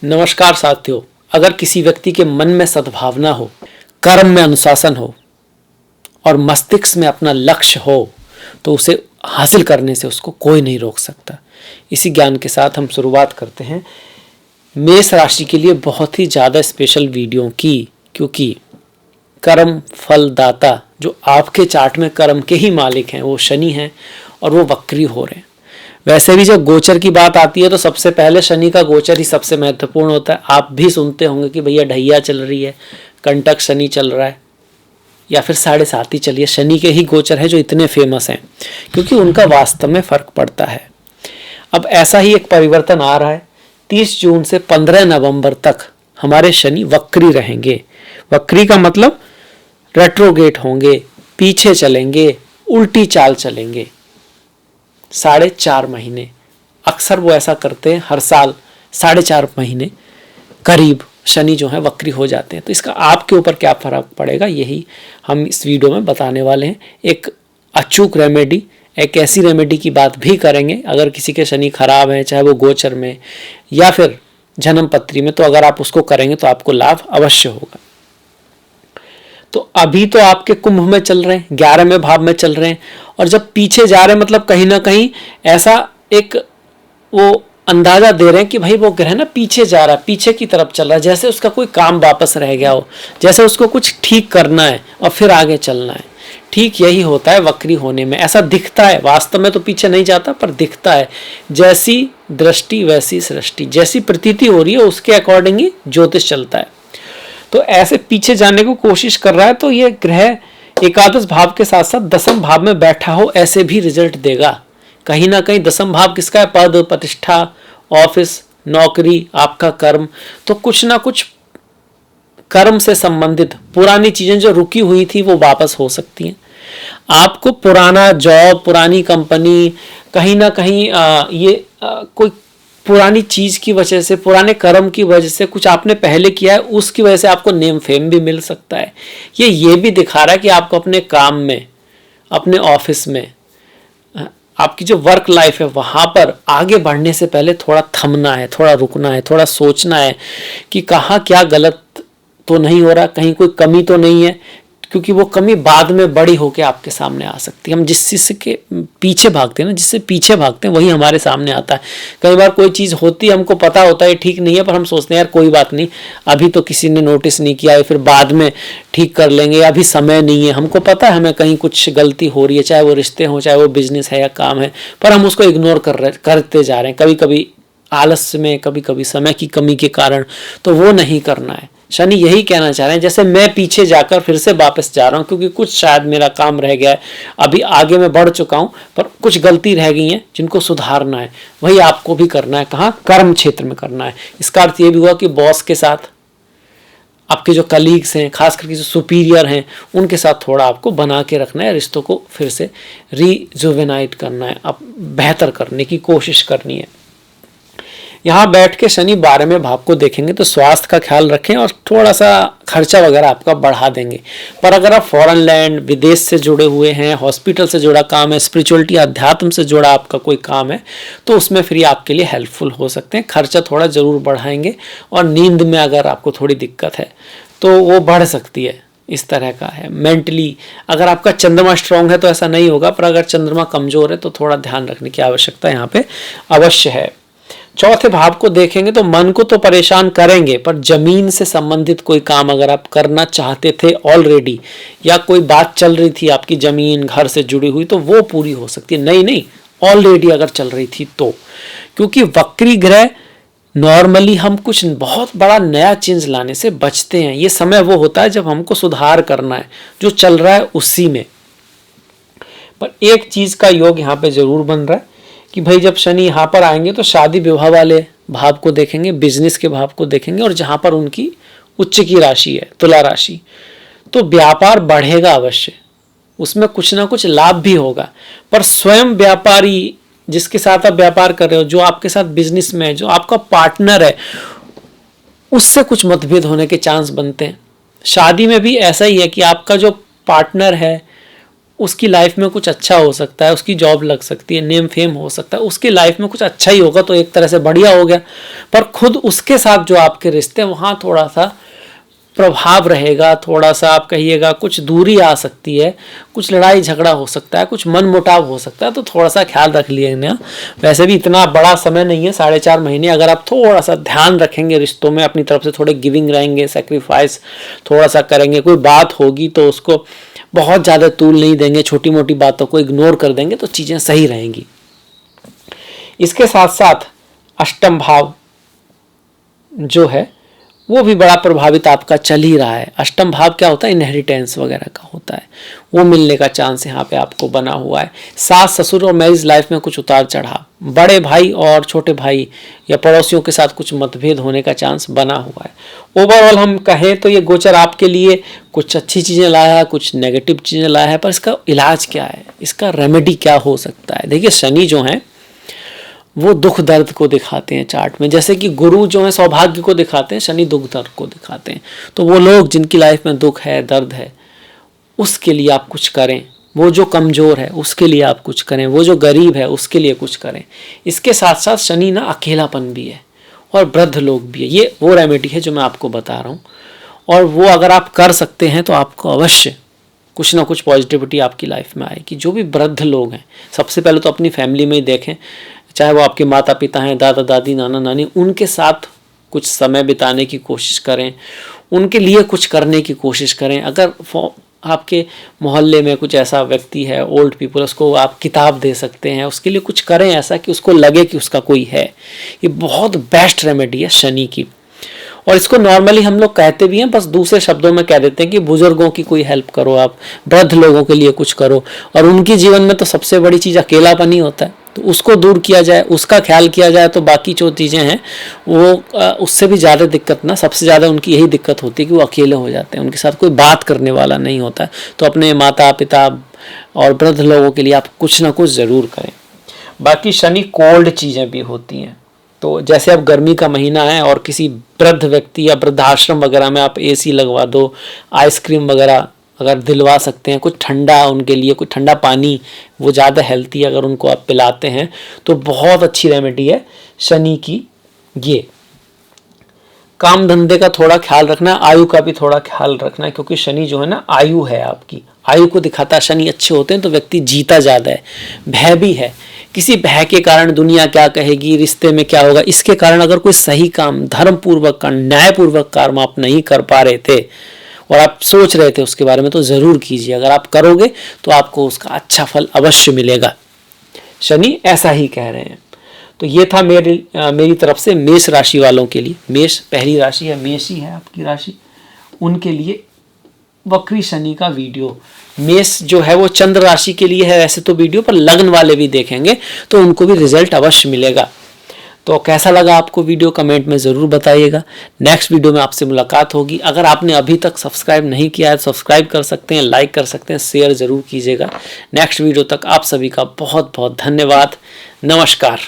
नमस्कार साथियों, अगर किसी व्यक्ति के मन में सद्भावना हो, कर्म में अनुशासन हो और मस्तिष्क में अपना लक्ष्य हो तो उसे हासिल करने से उसको कोई नहीं रोक सकता। इसी ज्ञान के साथ हम शुरुआत करते हैं मेष राशि के लिए बहुत ही ज़्यादा स्पेशल वीडियो की, क्योंकि कर्म फलदाता जो आपके चार्ट में कर्म के ही मालिक हैं वो शनि हैं और वो वक्री हो रहे हैं। वैसे भी जब गोचर की बात आती है तो सबसे पहले शनि का गोचर ही सबसे महत्वपूर्ण होता है। आप भी सुनते होंगे कि भैया ढैया चल रही है, कंटक शनि चल रहा है या फिर 7.5 ही चलिए। शनि के ही गोचर है जो इतने फेमस हैं क्योंकि उनका वास्तव में फर्क पड़ता है। अब ऐसा ही एक परिवर्तन आ रहा है। 30 जून से 15 नवंबर तक हमारे शनि वक्री रहेंगे। वक्री का मतलब रेट्रोगेट होंगे, पीछे चलेंगे, उल्टी चाल चलेंगे 4.5 महीने। अक्सर वो ऐसा करते हैं, हर साल 4.5 महीने करीब शनि जो है वक्री हो जाते हैं। तो इसका आपके ऊपर क्या फर्क पड़ेगा यही हम इस वीडियो में बताने वाले हैं। एक अचूक रेमेडी, एक ऐसी रेमेडी की बात भी करेंगे अगर किसी के शनि खराब है, चाहे वो गोचर में या फिर जन्म पत्री में, तो अगर आप उसको करेंगे तो आपको लाभ अवश्य होगा। तो अभी तो आपके कुंभ में चल रहे हैं, 11वें भाव में चल रहे हैं, और जब पीछे जा रहे हैं मतलब कहीं ना कहीं ऐसा एक वो अंदाजा दे रहे हैं कि भाई वो ग्रह ना पीछे जा रहा है, पीछे की तरफ चल रहा है, जैसे उसका कोई काम वापस रह गया हो, जैसे उसको कुछ ठीक करना है और फिर आगे चलना है। ठीक यही होता है वक्री होने में, ऐसा दिखता है, वास्तव में तो पीछे नहीं जाता पर दिखता है। जैसी दृष्टि वैसी सृष्टि, जैसी प्रतीति हो रही है उसके अकॉर्डिंग ही ज्योतिष चलता है। तो ऐसे पीछे जाने को कोशिश कर रहा है तो ये ग्रह एकादश भाव के साथ साथ 10वें भाव में बैठा हो ऐसे भी रिजल्ट देगा। कहीं ना कहीं 10वां भाव किसका है? पद, प्रतिष्ठा, ऑफिस, नौकरी, आपका कर्म। तो कुछ ना कुछ कर्म से संबंधित पुरानी चीजें जो रुकी हुई थी वो वापस हो सकती हैं। आपको पुराना जॉब, पुरानी कंपनी, कहीं ना कहीं कोई पुरानी चीज की वजह से, पुराने कर्म की वजह से, कुछ आपने पहले किया है उसकी वजह से आपको नेम फेम भी मिल सकता है। ये भी दिखा रहा है कि आपको अपने काम में, अपने ऑफिस में, आपकी जो वर्क लाइफ है वहां पर आगे बढ़ने से पहले थोड़ा थमना है, थोड़ा रुकना है, थोड़ा सोचना है कि कहाँ क्या गलत तो नहीं हो रहा, कहीं कोई कमी तो नहीं है, क्योंकि वो कमी बाद में बड़ी होके आपके सामने आ सकती है। हम जिस चीज़ के पीछे भागते हैं ना, जिससे पीछे भागते हैं वही हमारे सामने आता है। कई बार कोई चीज़ होती है, हमको पता होता है ठीक नहीं है, पर हम सोचते हैं यार कोई बात नहीं, अभी तो किसी ने नोटिस नहीं किया है, फिर बाद में ठीक कर लेंगे, अभी समय नहीं है। हमको पता है हमें कहीं कुछ गलती हो रही है, चाहे वो रिश्ते हों, चाहे वो बिजनेस है या काम है, पर हम उसको इग्नोर करते जा रहे हैं, कभी कभी आलस्य में, कभी कभी समय की कमी के कारण। तो वो नहीं करना है। शनि यही कहना चाह रहे हैं, जैसे मैं पीछे जाकर फिर से वापस जा रहा हूं क्योंकि कुछ शायद मेरा काम रह गया है, अभी आगे मैं बढ़ चुका हूं पर कुछ गलती रह गई है जिनको सुधारना है, वही आपको भी करना है। कहाँ? कर्म क्षेत्र में करना है। इसका अर्थ ये भी हुआ कि बॉस के साथ, आपके जो कलीग्स हैं, खास करके जो सुपीरियर हैं, उनके साथ थोड़ा आपको बना के रखना है, रिश्तों को फिर से रिजुवेनाइट करना है, अब बेहतर करने की कोशिश करनी है। यहाँ बैठ के शनि 12वें भाव को देखेंगे तो स्वास्थ्य का ख्याल रखें और थोड़ा सा खर्चा वगैरह आपका बढ़ा देंगे। पर अगर आप फॉरेन लैंड, विदेश से जुड़े हुए हैं, हॉस्पिटल से जुड़ा काम है, स्पिरिचुअलिटी, अध्यात्म से जुड़ा आपका कोई काम है, तो उसमें फिर ये आपके लिए हेल्पफुल हो सकते हैं। खर्चा थोड़ा जरूर बढ़ाएंगे और नींद में अगर आपको थोड़ी दिक्कत है तो वो बढ़ सकती है, इस तरह का है। मेंटली अगर आपका चंद्रमा स्ट्रांग है तो ऐसा नहीं होगा, पर अगर चंद्रमा कमजोर है तो थोड़ा ध्यान रखने की आवश्यकता यहाँ पे अवश्य है। चौथे भाव को देखेंगे तो मन को तो परेशान करेंगे, पर जमीन से संबंधित कोई काम अगर आप करना चाहते थे ऑलरेडी, या कोई बात चल रही थी आपकी जमीन घर से जुड़ी हुई, तो वो पूरी हो सकती है। नहीं, ऑलरेडी अगर चल रही थी तो, क्योंकि वक्री ग्रह नॉर्मली हम कुछ बहुत बड़ा नया चेंज लाने से बचते हैं। ये समय वो होता है जब हमको सुधार करना है, जो चल रहा है उसी में। पर एक चीज का योग यहाँ पे जरूर बन रहा है कि भाई जब शनि यहाँ पर आएंगे तो शादी विवाह वाले भाव को देखेंगे, बिजनेस के भाव को देखेंगे, और जहाँ पर उनकी उच्च की राशि है, तुला राशि, तो व्यापार बढ़ेगा अवश्य, उसमें कुछ ना कुछ लाभ भी होगा। पर स्वयं व्यापारी जिसके साथ आप व्यापार कर रहे हो, जो आपके साथ बिजनेस में है, जो आपका पार्टनर है, उससे कुछ मतभेद होने के चांस बनते हैं। शादी में भी ऐसा ही है कि आपका जो पार्टनर है उसकी लाइफ में कुछ अच्छा हो सकता है, उसकी जॉब लग सकती है, नेम फेम हो सकता है, उसकी लाइफ में कुछ अच्छा ही होगा, तो एक तरह से बढ़िया हो गया। पर खुद उसके साथ जो आपके रिश्ते हैं वहाँ थोड़ा सा प्रभाव रहेगा, थोड़ा सा आप कहिएगा कुछ दूरी आ सकती है, कुछ लड़ाई झगड़ा हो सकता है, कुछ मन मुटाव हो सकता है, तो थोड़ा सा ख्याल रख लेना। वैसे भी इतना बड़ा समय नहीं है, 4.5 महीने, अगर आप थोड़ा सा ध्यान रखेंगे रिश्तों में, अपनी तरफ से थोड़े गिविंग रहेंगे, सेक्रीफाइस थोड़ा सा करेंगे, कोई बात होगी तो उसको बहुत ज़्यादा तूल नहीं देंगे, छोटी मोटी बातों को इग्नोर कर देंगे, तो चीज़ें सही रहेंगी। इसके साथ साथ अष्टम भाव जो है वो भी बड़ा प्रभावित आपका चल ही रहा है। अष्टम भाव क्या होता है? इनहेरिटेंस वगैरह का होता है, वो मिलने का चांस यहाँ पे आपको बना हुआ है। सास ससुर और मैरिज लाइफ में कुछ उतार चढ़ाव, बड़े भाई और छोटे भाई या पड़ोसियों के साथ कुछ मतभेद होने का चांस बना हुआ है। ओवरऑल हम कहें तो ये गोचर आपके लिए कुछ अच्छी चीज़ें लाया है, कुछ नेगेटिव चीज़ें लाया है, पर इसका इलाज क्या है, इसका रेमेडी क्या हो सकता है? देखिए, शनि जो है वो दुख दर्द को दिखाते हैं चार्ट में, जैसे कि गुरु जो है सौभाग्य को दिखाते हैं, शनि दुख दर्द को दिखाते हैं। तो वो लोग जिनकी लाइफ में दुख है, दर्द है, उसके लिए आप कुछ करें। वो जो कमज़ोर है उसके लिए आप कुछ करें, वो जो गरीब है उसके लिए कुछ करें। इसके साथ साथ शनि ना अकेलापन भी है और वृद्ध लोग भी है। ये वो रेमेडी है जो मैं आपको बता रहा हूँ, और वो अगर आप कर सकते हैं तो आपको अवश्य कुछ ना कुछ पॉजिटिविटी आपकी लाइफ में आएगी। जो भी वृद्ध लोग हैं, सबसे पहले तो अपनी फैमिली में ही देखें, चाहे वो आपके माता पिता हैं, दादा दादी, नाना नानी, उनके साथ कुछ समय बिताने की कोशिश करें, उनके लिए कुछ करने की कोशिश करें। अगर आपके मोहल्ले में कुछ ऐसा व्यक्ति है, ओल्ड पीपल, उसको आप किताब दे सकते हैं, उसके लिए कुछ करें ऐसा कि उसको लगे कि उसका कोई है। ये बहुत बेस्ट रेमेडी है शनि की, और इसको नॉर्मली हम लोग कहते भी हैं, बस दूसरे शब्दों में कह देते हैं कि बुजुर्गों की कोई हेल्प करो, आप वृद्ध लोगों के लिए कुछ करो। और उनके जीवन में तो सबसे बड़ी चीज़ अकेलापन ही होता है, तो उसको दूर किया जाए, उसका ख्याल किया जाए, तो बाकी जो चीज़ें हैं वो उससे भी ज़्यादा दिक्कत ना, सबसे ज़्यादा उनकी यही दिक्कत होती है कि वो अकेले हो जाते हैं, उनके साथ कोई बात करने वाला नहीं होता है। तो अपने माता पिता और वृद्ध लोगों के लिए आप कुछ ना कुछ ज़रूर करें। बाकी शनि कोल्ड चीज़ें भी होती हैं, तो जैसे अब गर्मी का महीना है और किसी वृद्ध व्यक्ति या वृद्धाश्रम वगैरह में आप एसी लगवा दो, आइसक्रीम वगैरह अगर दिलवा सकते हैं, कुछ ठंडा उनके लिए, कुछ ठंडा पानी, वो ज़्यादा हेल्थी अगर उनको आप पिलाते हैं तो बहुत अच्छी रेमेडी है शनि की। ये काम धंधे का थोड़ा ख्याल रखना, आयु का भी थोड़ा ख्याल रखना, क्योंकि शनि जो है ना आयु है आपकी, आयु को दिखाता। शनि अच्छे होते हैं तो व्यक्ति जीता ज़्यादा है। भय भी है, किसी भय के कारण दुनिया क्या कहेगी, रिश्ते में क्या होगा, इसके कारण अगर कोई सही काम, धर्म पूर्वक का, न्याय पूर्वक काम आप नहीं कर पा रहे थे और आप सोच रहे थे उसके बारे में, तो ज़रूर कीजिए। अगर आप करोगे तो आपको उसका अच्छा फल अवश्य मिलेगा। शनि ऐसा ही कह रहे हैं। तो ये था मेरी तरफ से मेष राशि वालों के लिए। मेष पहली राशि है, मेष ही है आपकी राशि, उनके लिए वक्री शनि का वीडियो। मेष जो है वो चंद्र राशि के लिए है वैसे तो वीडियो, पर लग्न वाले भी देखेंगे तो उनको भी रिजल्ट अवश्य मिलेगा। तो कैसा लगा आपको वीडियो, कमेंट में ज़रूर बताइएगा। नेक्स्ट वीडियो में आपसे मुलाकात होगी। अगर आपने अभी तक सब्सक्राइब नहीं किया है, सब्सक्राइब कर सकते हैं, लाइक कर सकते हैं, शेयर ज़रूर कीजिएगा। नेक्स्ट वीडियो तक आप सभी का बहुत बहुत धन्यवाद। नमस्कार।